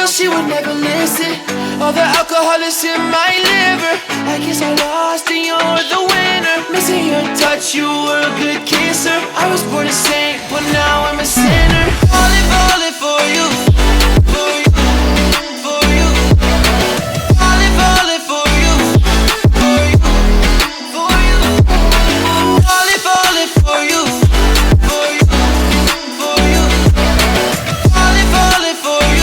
She would never listen. All the alcohol is in my liver. I guess I lost and you're the winner. Missing your touch, you were a good kisser. I was born a saint, but now I'm a sinner. Falling for you, for you, for you. Falling for you, for you, for you. Falling for you, for you, for you. Falling for you.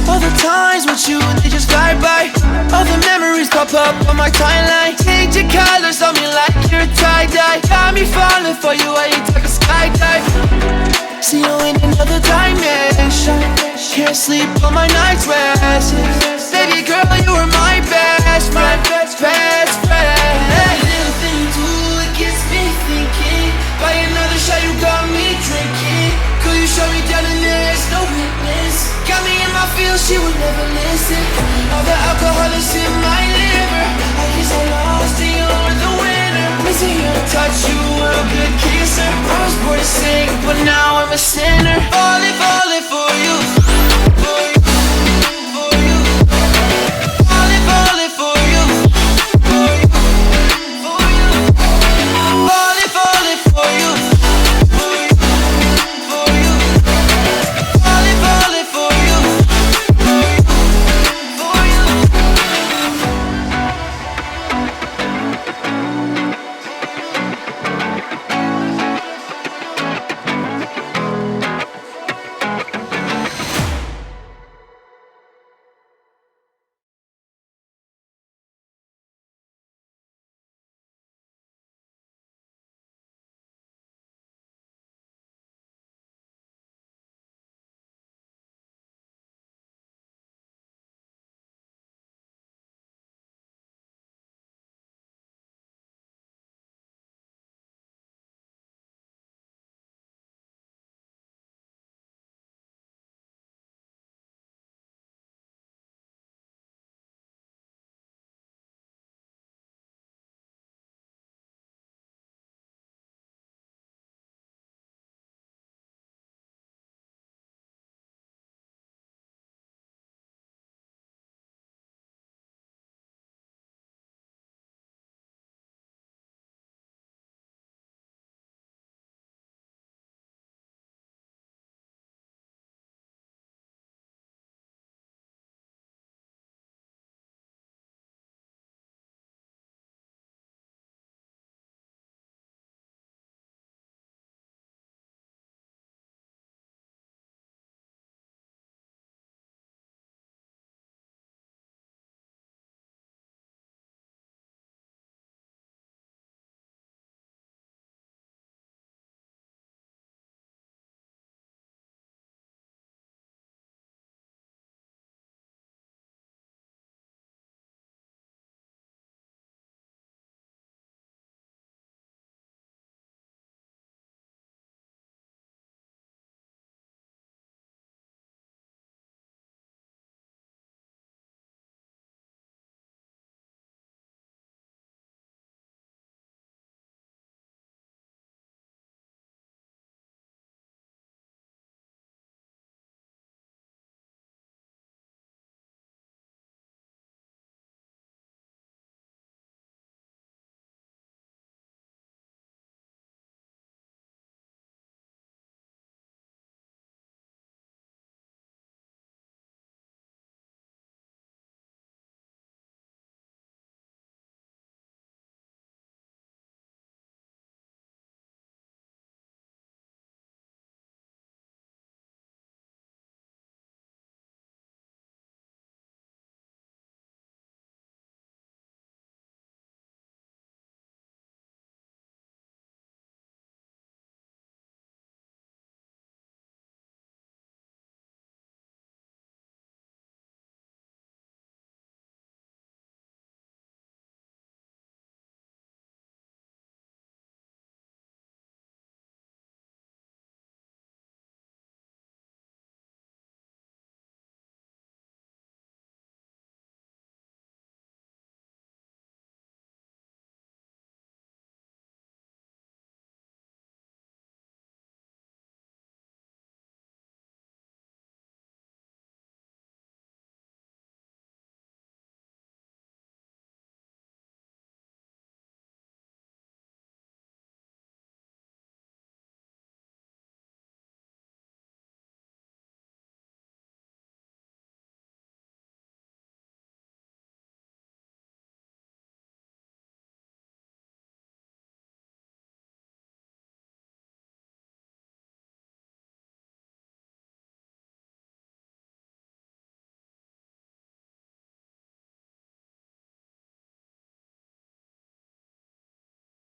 All the times with you, they just fly by. All the memories pop up on my timeline. Change your colors on me like you're tie-dye. Got me falling for you while you take a skydive. See you in another dimension. Can't sleep on my night's rest. Baby girl, you were my best friend, best friend. Little thing you do, it gets me thinking. By another shot, you got me drinking. Could you show me down and there's no witness? Got me in my feels, she would never listen. All the alcohol is in my liver. I guess I lost and you're the winner. Missing your touch, you were a good kisser. I was born to sing, but now I'm a sinner.